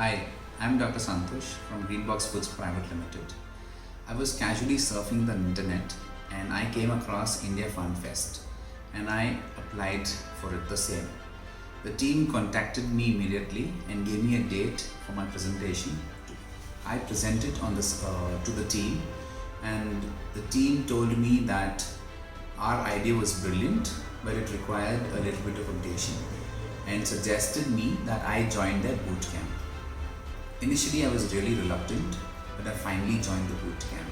Hi, I'm Dr. Santosh from Greenbox Foods Private Limited. I was casually surfing the internet and I came across India Fun Fest and I applied for it the same. The team contacted me immediately and gave me a date for my presentation. I presented to the team, and the team told me that our idea was brilliant, but it required a little bit of updation and suggested me that I join their boot camp. Initially, I was really reluctant, but I finally joined the boot camp.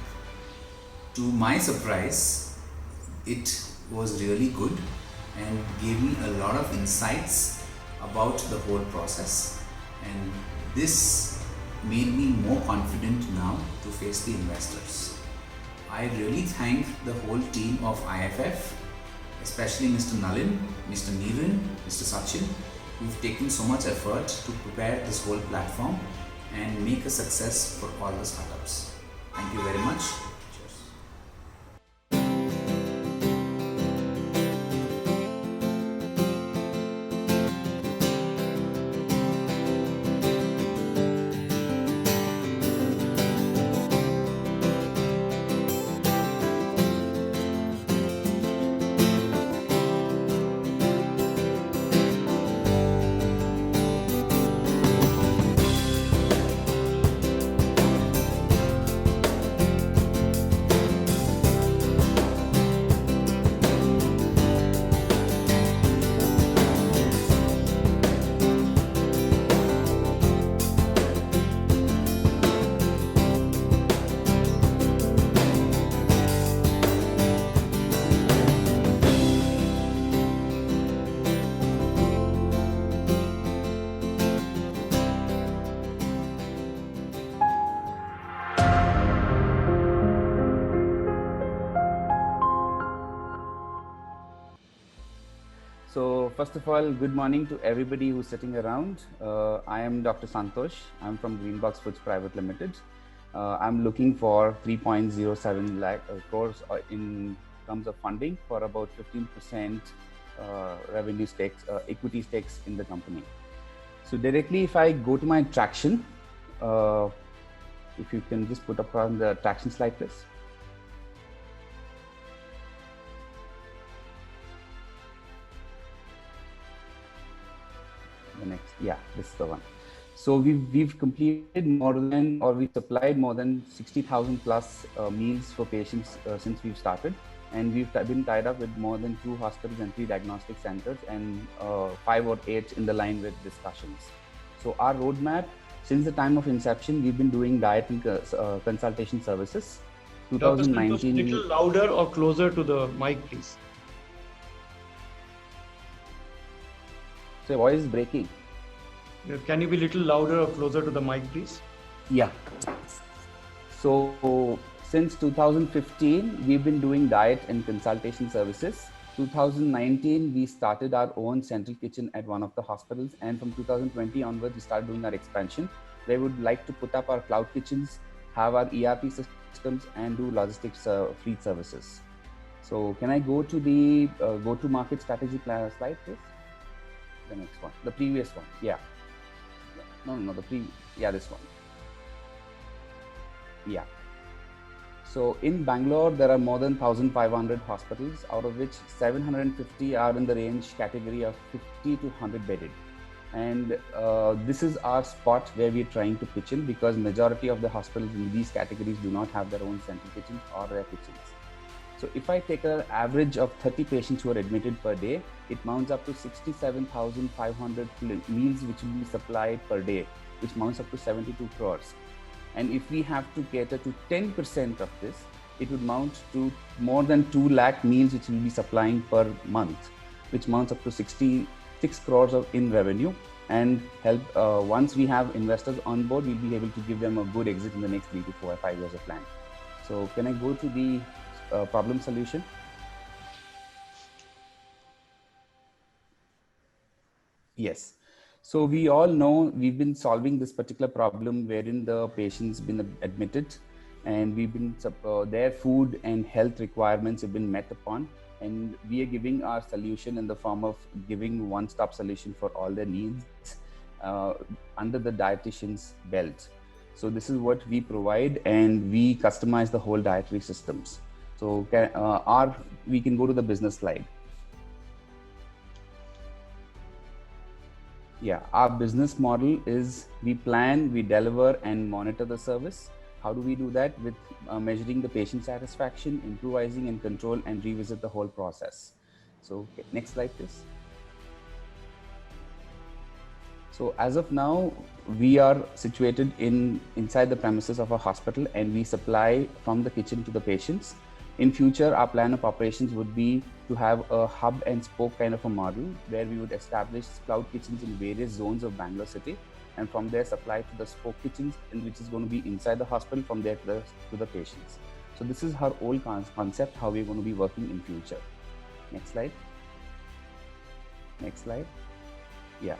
To my surprise, it was really good and gave me a lot of insights about the whole process. And this made me more confident now to face the investors. I really thank the whole team of IFF, especially Mr. Nalin, Mr. Neeran, Mr. Sachin, who've taken so much effort to prepare this whole platform and make a success for all the startups. Thank you very much. Cheers. So first of all, good morning to everybody who's sitting around. I am Dr. Santosh. I'm from Greenbox Foods Private Limited. I'm looking for 3.07 lakh crores in terms of funding for about 15% revenue stakes, equity stakes in the company. So directly, if I go to my traction, if you can just put up on the traction slide, please. The next, yeah, this is the one. So we've completed more than, or we supplied more than 60,000 plus meals for patients since we've started, and we've been tied up with more than 2 hospitals and 3 diagnostic centers, and 5 or 8 in the line with discussions. So our roadmap, since the time of inception, we've been doing diet and consultation services. Dr. Santosh, 2019. little louder or closer to the mic, please. So your voice is breaking. Can you be a little louder or closer to the mic, please? Yeah. So since 2015, we've been doing diet and consultation services. 2019, we started our own central kitchen at one of the hospitals. And from 2020 onwards, we started doing our expansion. They would like to put up our cloud kitchens, have our ERP systems, and do logistics fleet services. So can I go to the go-to-market strategy slide, please? The next one, the previous one. Yeah. No, this one. Yeah. So in Bangalore, there are more than 1,500 hospitals, out of which 750 are in the range category of 50 to 100 bedded. And this is our spot where we're trying to pitch in, because majority of the hospitals in these categories do not have their own central kitchens or their kitchens. So if I take an average of 30 patients who are admitted per day, it mounts up to 67,500 meals which will be supplied per day, which mounts up to 72 crores. And if we have to cater to 10% of this, it would mount to more than 2 lakh meals which will be supplying per month, which mounts up to 66 crores in revenue, and help once we have investors on board, we'll be able to give them a good exit in the next 3 to 4 or 5 years of plan. So can I go to the problem solution? Yes. So we all know we've been solving this particular problem wherein the patient's been admitted, and we've been their food and health requirements have been met upon, and we are giving our solution in the form of giving one-stop solution for all their needs. under the dietitian's belt. So this is what we provide, and we customize the whole dietary systems. So we can go to the business slide. Yeah, our business model is we plan, we deliver, and monitor the service. How do we do that? With measuring the patient satisfaction, improvising and control, and revisit the whole process. So next slide, please. So as of now, we are situated inside the premises of a hospital, and we supply from the kitchen to the patients. In future, our plan of operations would be to have a hub and spoke kind of a model where we would establish cloud kitchens in various zones of Bangalore city, and from there supply to the spoke kitchens, which is going to be inside the hospital, from there to the patients. So this is our old concept, how we're going to be working in future. Next slide. Next slide. Yeah.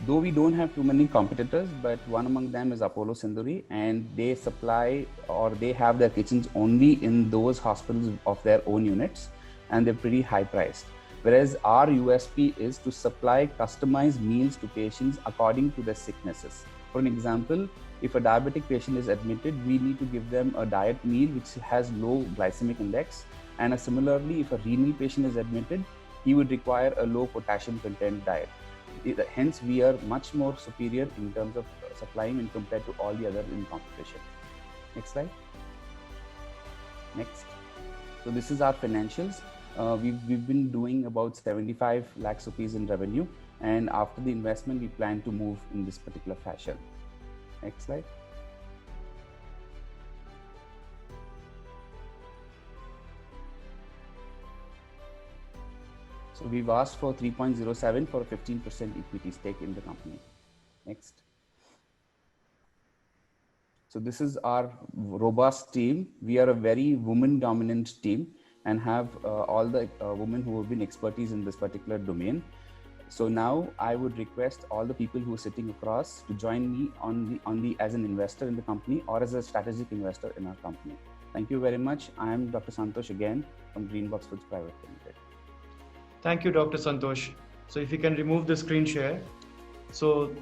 Though we don't have too many competitors, but one among them is Apollo Sinduri, and they supply, or they have their kitchens only in those hospitals of their own units, and they're pretty high priced. Whereas our USP is to supply customized meals to patients according to their sicknesses. For an example, if a diabetic patient is admitted, we need to give them a diet meal which has low glycemic index. And similarly, if a renal patient is admitted, he would require a low potassium content diet. Hence, we are much more superior in terms of supplying when compared to all the other in competition. Next slide. Next. So this is our financials. We've been doing about 75 lakhs rupees in revenue, and after the investment, we plan to move in this particular fashion. Next slide. So we've asked for 3.07 for a 15% equity stake in the company. Next. So this is our robust team. We are a very woman-dominant team and have all the women who have been expertise in this particular domain. So now I would request all the people who are sitting across to join me as an investor in the company or as a strategic investor in our company. Thank you very much. I am Dr. Santosh again from Greenbox Foods Private Limited. Thank you, Dr. Santosh. So if you can remove the screen share. So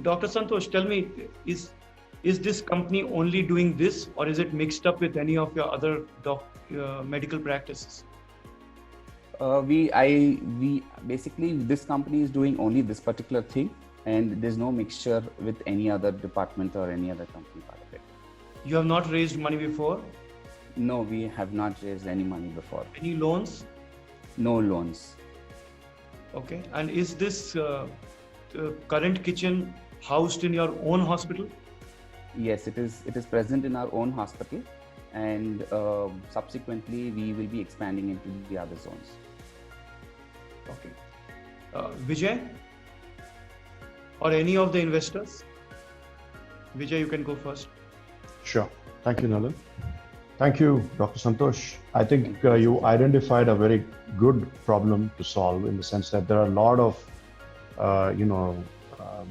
Dr. Santosh, tell me, is this company only doing this, or is it mixed up with any of your other medical practices? We basically, this company is doing only this particular thing, and there's no mixture with any other department or any other company part of it. You have not raised money before? No, we have not raised any money before. Any loans? No loans. Okay. And is this current kitchen housed in your own hospital? Yes, it is. It is present in our own hospital, and subsequently we will be expanding into the other zones. Okay. Vijay, or any of the investors? Vijay, you can go first. Sure. Thank you, Nalan. Thank you, Dr. Santosh. I think you identified a very good problem to solve, in the sense that there are a lot of,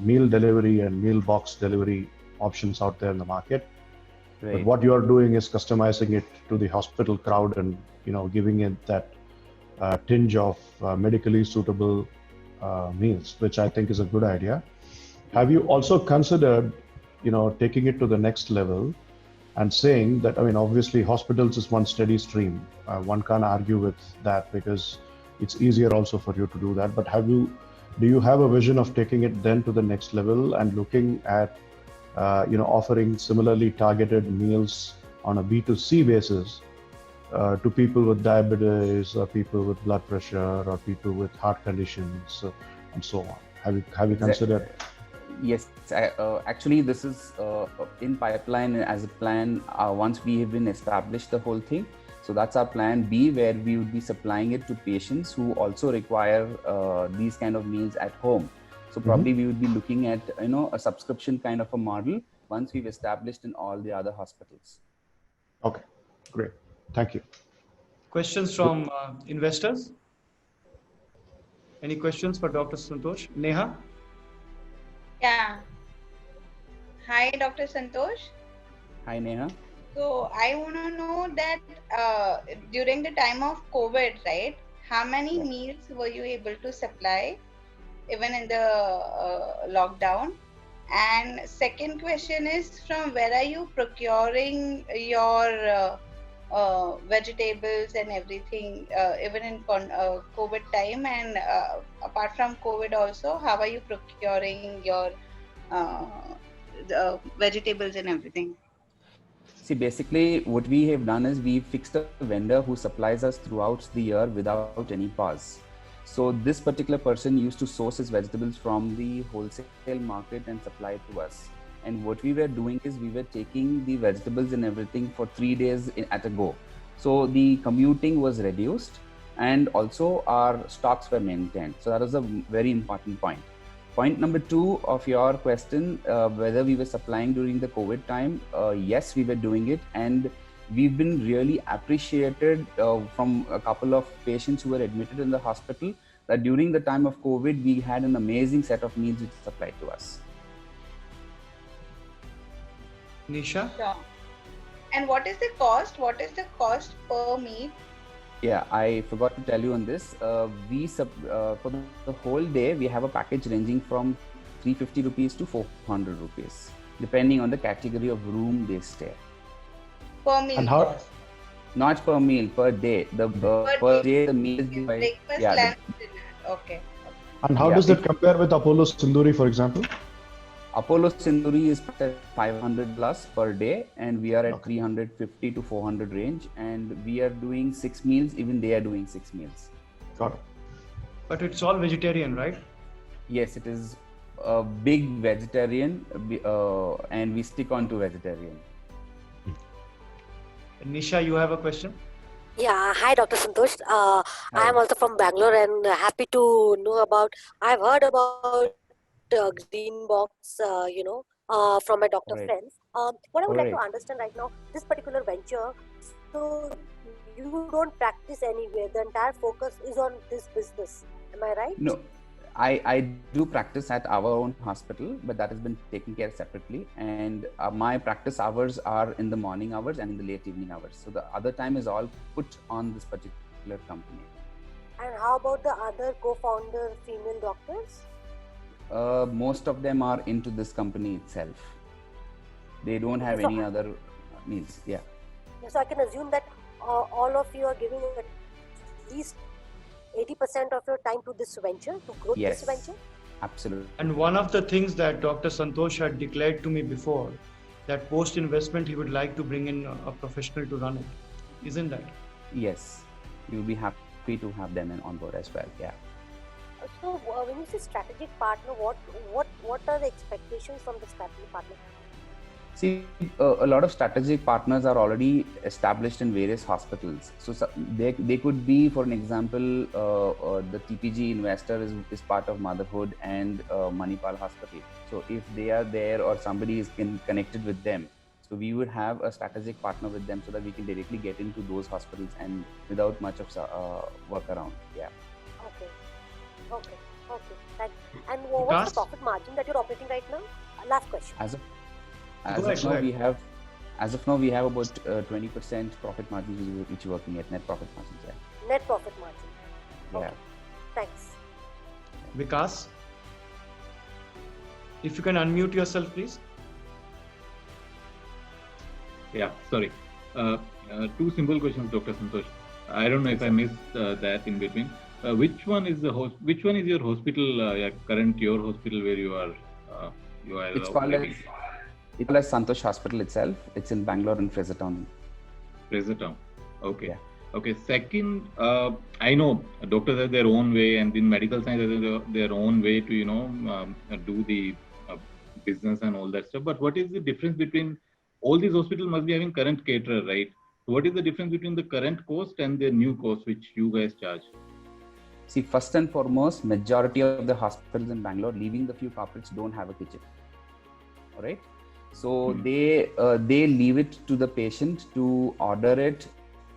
meal delivery and meal box delivery options out there in the market. Right. But what you are doing is customizing it to the hospital crowd and, giving it that tinge of medically suitable meals, which I think is a good idea. Have you also considered, taking it to the next level and saying that, obviously hospitals is one steady stream. One can't argue with that because it's easier also for you to do that. But do you have a vision of taking it then to the next level and looking at, offering similarly targeted meals on a B2C basis to people with diabetes, or people with blood pressure, or people with heart conditions, and so on? Have you considered? Yes, actually this is in pipeline as a plan once we have been established the whole thing. So that's our plan B, where we would be supplying it to patients who also require these kind of meals at home. So probably we would be looking at a subscription kind of a model once we've established in all the other hospitals. Okay, great. Thank you. Questions from investors? Any questions for Dr. Santosh? Neha? Yeah. Hi, Dr. Santosh. Hi, Neha. So I want to know that during the time of COVID, right? How many meals were you able to supply? even in the lockdown? And second question is, from where are you procuring your vegetables and everything, even in COVID time? And apart from COVID also, how are you procuring your uh, the vegetables and everything? See, basically, what we have done is we fixed a vendor who supplies us throughout the year without any pause. So this particular person used to source his vegetables from the wholesale market and supply it to us. And what we were doing is we were taking the vegetables and everything for 3 days at a go. So the commuting was reduced, and also our stocks were maintained. So that was a very important point. Point number 2 of your question, whether we were supplying during the COVID time, yes, we were doing it, and we've been really appreciated from a couple of patients who were admitted in the hospital that during the time of COVID, we had an amazing set of meals which supplied to us. Nisha? Sure. And what is the cost? What is the cost per meal? Yeah, I forgot to tell you on this. For the whole day, we have a package ranging from 350 rupees to 400 rupees, depending on the category of room they stay. Per meal And how- cost. Not per meal, per day. Per day, the meal is divided. Breakfast, Yeah, lunch, dinner. Okay. And how Yeah, does that compare with Apollo Sinduri, for example? Apollo Sinduri is at 500 plus per day, and we are at Okay. 350 to 400 range, and we are doing 6 meals. Even they are doing 6 meals. Got it. But it's all vegetarian, right? Yes, it is a big vegetarian, and we stick on to vegetarian. Nisha, you have a question? Yeah, hi Dr. Santosh. I am also from Bangalore and happy to know about. I've heard about Green Box, from my doctor Right. friends. What I would like to Right. understand right now, this particular venture. So you don't practice anywhere. The entire focus is on this business. Am I right? No, I do practice at our own hospital, but that has been taken care separately. And my practice hours are in the morning hours and in the late evening hours. So the other time is all put on this particular company. And how about the other co-founder female doctors? Most of them are into this company itself. They don't have So- any other needs. Yeah. So I can assume that all of you are giving at least 80% of your time to this venture, to grow Yes. this venture. Absolutely. And one of the things that Dr. Santosh had declared to me before, that post investment he would like to bring in a professional to run it. Isn't that? Yes. You'll be happy to have them on board as well. Yeah. So when you say strategic partner, what are the expectations from the strategic partner? See, a lot of strategic partners are already established in various hospitals. So they could be, for an example, the TPG investor is part of Motherhood and Manipal Hospital. So if they are there or somebody is connected with them, so we would have a strategic partner with them so that we can directly get into those hospitals and without much of workaround. Yeah. Okay. Thank you. And what's Vikas? the profit margin that you're operating right now? Last question. As of Go ahead. now, we have about 20% profit margins which we're working at, net profit margins. Yeah. Net profit margin. Yeah. Okay. Thanks. Vikas? If you can unmute yourself, please. Yeah, sorry. Two simple questions, Dr. Santosh. I don't know if I missed that in between. Which one is your hospital? Your hospital where you are. It's called operating? as Santosh Hospital itself. It's in Bangalore and Fraser Town. Fraser Town. Okay. Yeah. Okay. Second, I know doctors have their own way, and in medical science have their own way to do the business and all that stuff. But what is the difference between all these hospitals must be having current caterer, right? What is the difference between the current cost and the new cost which you guys charge? See, first and foremost, majority of the hospitals in Bangalore, leaving the few corporates, don't have a kitchen. All right. So they leave it to the patient to order it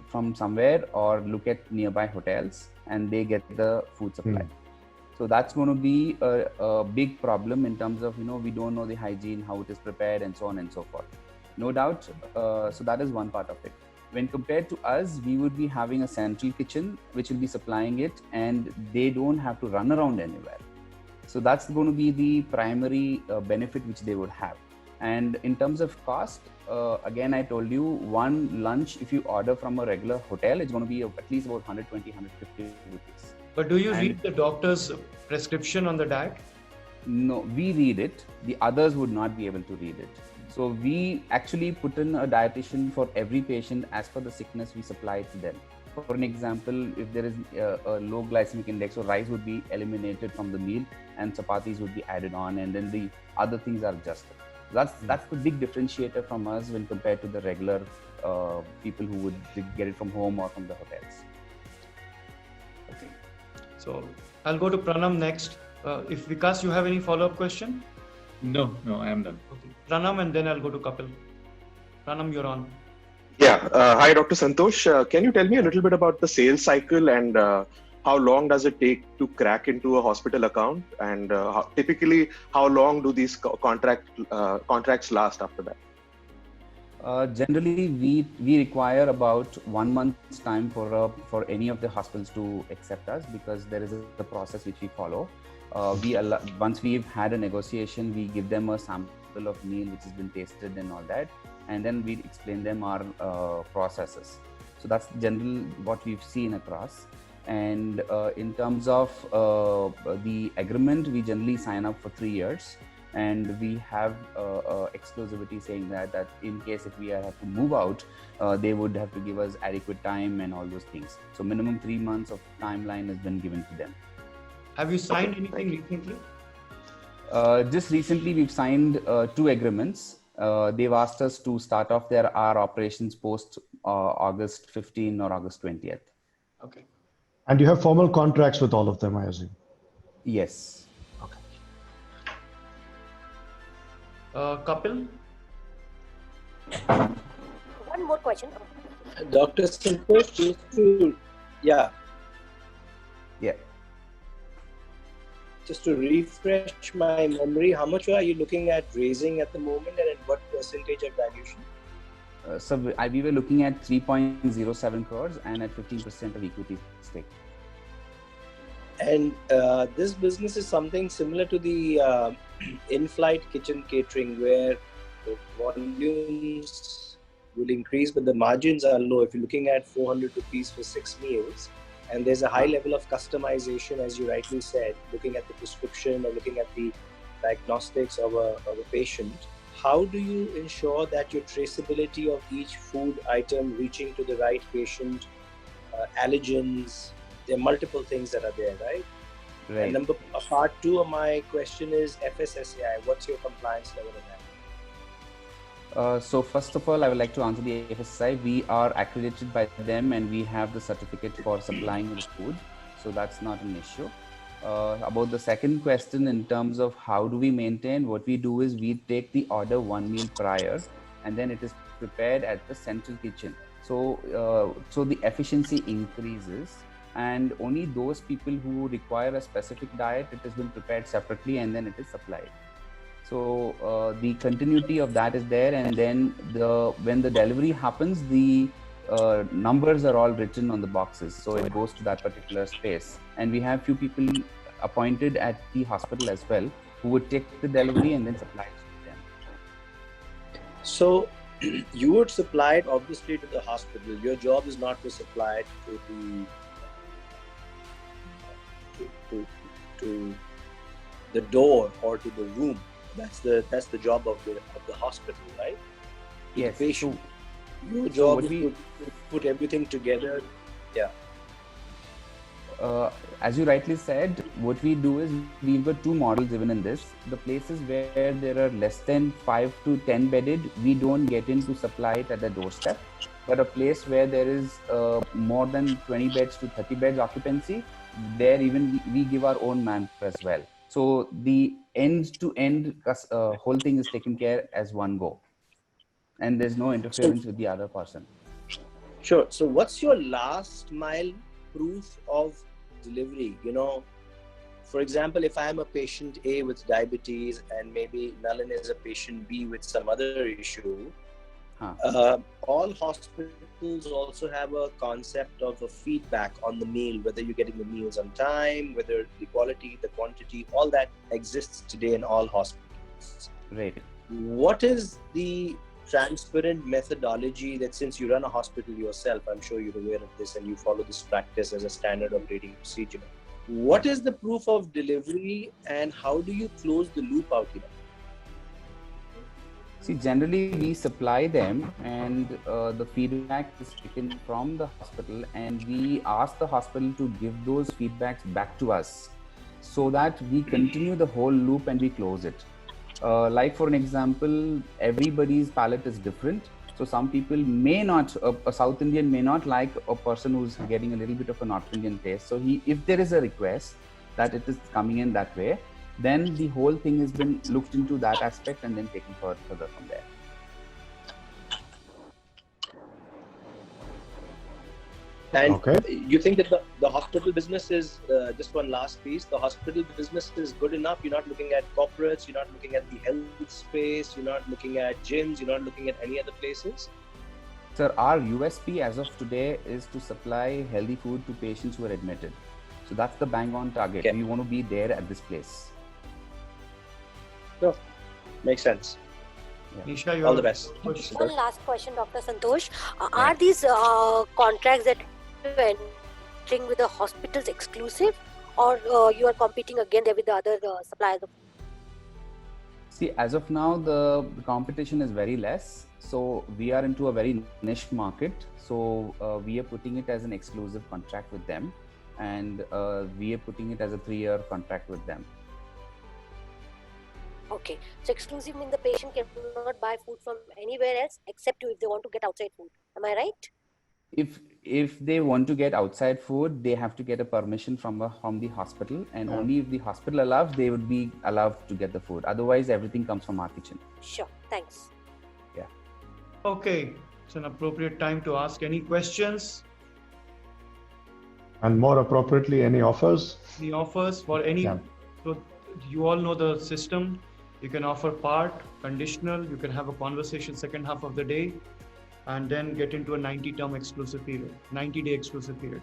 from somewhere or look at nearby hotels, and they get the food supply. So that's going to be a big problem in terms of, we don't know the hygiene, how it is prepared, and so on and so forth. No doubt. So that is one part of it. When compared to us, we would be having a central kitchen which will be supplying it, and they don't have to run around anywhere. So that's going to be the primary benefit which they would have. And in terms of cost, again, I told you one lunch, if you order from a regular hotel, it's going to be at least about 120, 150 rupees. But do you read the doctor's prescription on the diet? No, we read it. The others would not be able to read it. So we actually put in a dietitian for every patient as per the sickness we supply to them. For an example, if there is a low glycemic index, so rice would be eliminated from the meal and chapatis would be added on, and then the other things are adjusted. That's the big differentiator from us when compared to the regular people who would get it from home or from the hotels. Okay. So I'll go to Pranam next. If Vikas, you have any follow-up question? No, I am done. Okay. Pranam, and then I'll go to Kapil. Pranam, you're on. Yeah. Hi, Dr. Santosh. Can you tell me a little bit about the sales cycle and how long does it take to crack into a hospital account? And typically, how long do these contracts last after that? Generally, we require about 1 month's time for any of the hospitals to accept us, because there is a process which we follow. Once we've had a negotiation, we give them a sample of meal which has been tasted and all that, and then we explain them our processes. So that's generally what we've seen across. And in terms of the agreement, we generally sign up for 3 years, and we have exclusivity saying that in case if we have to move out, they would have to give us adequate time and all those things. So minimum 3 months of timeline has been given to them. Have you signed anything recently? Just recently, we've signed 2 agreements. They've asked us to start off our operations post August 15 or August 20th. Okay. And you have formal contracts with all of them, I assume? Yes. Okay. Kapil? One more question. Dr. Santosh, Yeah. Just to refresh my memory, how much are you looking at raising at the moment, and at what percentage of valuation? So we were looking at 3.07 crores and at 15% of equity stake. And this business is something similar to the in-flight kitchen catering, where the volumes will increase, but the margins are low. If you're looking at 400 rupees for 6 meals, and there's a high level of customization, as you rightly said, looking at the prescription or looking at the diagnostics of a patient. How do you ensure that your traceability of each food item reaching to the right patient, allergens, there are multiple things that are there, right? Right. And part 2 of my question is FSSAI. What's your compliance level on that? So first of all, I would like to answer the FSSAI. We are accredited by them and we have the certificate for supplying the food. So that's not an issue. About the second question, in terms of how do we maintain, what we do is we take the order 1 meal prior, and then it is prepared at the central kitchen. So, so the efficiency increases, and only those people who require a specific diet, it has been prepared separately and then it is supplied. So the continuity of that is there, and then when the delivery happens, the numbers are all written on the boxes, so it goes to that particular space. And we have few people appointed at the hospital as well who would take the delivery and then supply it to them. So you would supply it obviously to the hospital. Your job is not to supply it to the door or to the room. That's the job of the hospital, right? To Yes. the patient. So, Your job is we- to put everything together. Yeah. as you rightly said, what we do is we've got 2 models even in this. The places where there are less than 5 to 10 bedded, we don't get in to supply it at the doorstep. But a place where there is more than 20 beds to 30 beds occupancy, there even we give our own manpower as well. So the end-to-end whole thing is taken care as one go, and there's no interference with the other person. Sure. So what's your last mile proof of delivery? You know, for example, if I'm a patient A with diabetes and maybe Nalin is a patient B with some other issue, All hospitals also have a concept of a feedback on the meal, whether you're getting the meals on time, whether the quality, the quantity, all that exists today in all hospitals. Right. What is the transparent methodology that, since you run a hospital yourself, I'm sure you're aware of this and you follow this practice as a standard operating procedure. What is the proof of delivery and how do you close the loop out here? See, generally we supply them and the feedback is taken from the hospital and we ask the hospital to give those feedbacks back to us so that we continue the whole loop and we close it. Like for an example, everybody's palate is different. So some people may not, a South Indian may not like a person who's getting a little bit of a North Indian taste. So if there is a request that it is coming in that way, then the whole thing has been looked into that aspect and then taken further from there. And Okay. you think that the hospital business is, just one last piece, the hospital business is good enough? You're not looking at corporates, you're not looking at the health space, you're not looking at gyms, you're not looking at any other places? Sir, our USP as of today is to supply healthy food to patients who are admitted. So that's the bang on target. Okay. We want to be there at this place. No, makes sense. Nisha, you All have the a best. question? One last question, Dr. Santosh. Are these contracts that you're entering with the hospitals exclusive, or you are competing again there with the other suppliers? See, as of now, the competition is very less. So we are into a very niche market. So we are putting it as an exclusive contract with them. And we are putting it as a 3-year contract with them. Okay, so exclusive means the patient cannot buy food from anywhere else except you if they want to get outside food. Am I right? If they want to get outside food, they have to get a permission from the hospital, and only if the hospital allows, they would be allowed to get the food. Otherwise, everything comes from our kitchen. Sure, thanks. Yeah. Okay, it's an appropriate time to ask any questions. And more appropriately, any offers? The offers for any, Yeah. so you all know the system. You can offer part, conditional, you can have a conversation second half of the day, and then get into a 90-term exclusive period, 90-day exclusive period.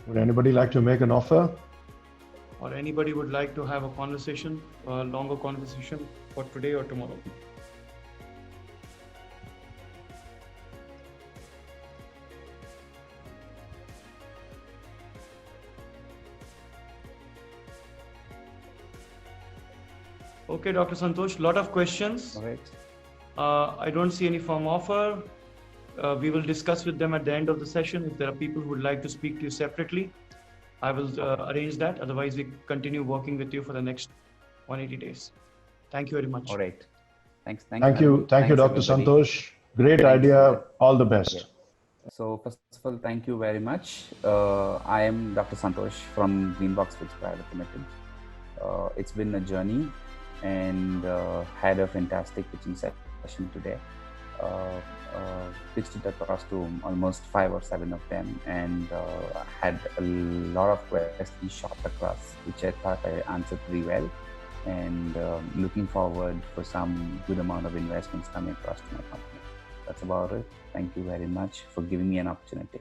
Would anybody like to make an offer? Or anybody would like to have a conversation, a longer conversation for today or tomorrow? Okay, Dr. Santosh, lot of questions. All right. I don't see any firm offer. We will discuss with them at the end of the session. If there are people who would like to speak to you separately, I will arrange that. Otherwise, we continue working with you for the next 180 days. Thank you very much. All right. Thanks. Thank you, Dr. everybody. Santosh. Great Thanks. idea. All the best. Yeah. So first of all, thank you very much. I am Dr. Santosh from Greenbox Foods Private Limited. It's been a journey and had a fantastic pitching session today. Pitched it across to almost 5 or 7 of them, and had a lot of questions shot across, which I thought I answered pretty well. And looking forward for some good amount of investments coming across to my company. That's about it. Thank you very much for giving me an opportunity.